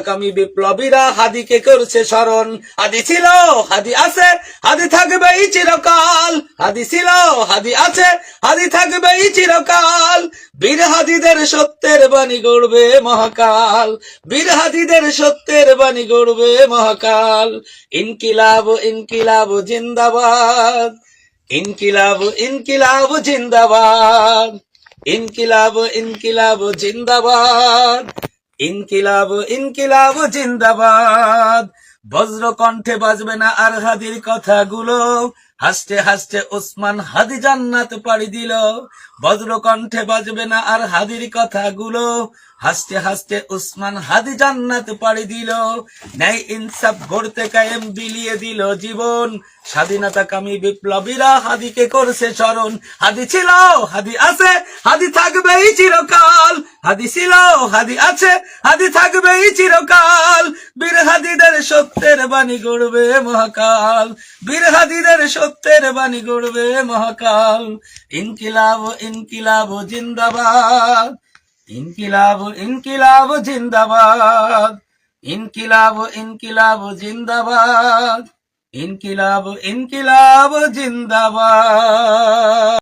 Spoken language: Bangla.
স্বাধীনতাকামী বিপ্লবীরা হাদিকে করছে স্মরণ। হাদি ছিল, হাদি আছে, হাদি থাকবেই চিরকাল। হাদি ছিল, হাদি আছে, হাদি থাকবেই চিরকাল। বীর হাদিদের সত্যের বাণী গড়বে মহাকাল। বীর হাদিদের সত্যের বাণী গড়বে মহাকাল। ইনকিলাব ইনকিলাব জিন্দাবাদ। ইনকিলাব ইনকিলাব জিন্দাবাদ। ইনকিলাব ইনকিলাব জিন্দাবাদ। ইনকিলাব ইনকিলাব জিন্দাবাদ। বজ্র কণ্ঠে বাজবে না আর হাদির কথাগুলো, হাসতে হাসতে ওসমান হাদি জান্নাত পাড়ি দিল। বজ্র কণ্ঠে বাজবে না আর হাদির কথাগুলো, হাসতে হাসতে ওসমান হাদি জান্নাত পাড়ি দিল। ন্যায় ইনসাফ গড়তে কায়েম বিলিয়ে দিল জীবন। স্বাধীনতাকামী বিপ্লবীরা হাদিকে করছে স্মরণ। হাদি ছিল, হাদি আছে, হাদি থাকবেই চিরকাল। হাদি ছিল, হাদি আছে, হাদি থাকবেই চিরকাল। বীর হাদিদের সত্যের বাণী গড়বে মহাকাল। বীর হাদিদের সত্যের বাণী গড়বে মহাকাল। ইনকিলাব ইনকিলাব জিন্দাবাদ। ইনকিলাব ইনকিলাব জিন্দাবাদ। ইনকিলাব ইনকিলাব জিন্দাবাদ। ইনকিলাব ইনকিলাব জিন্দাবাদ।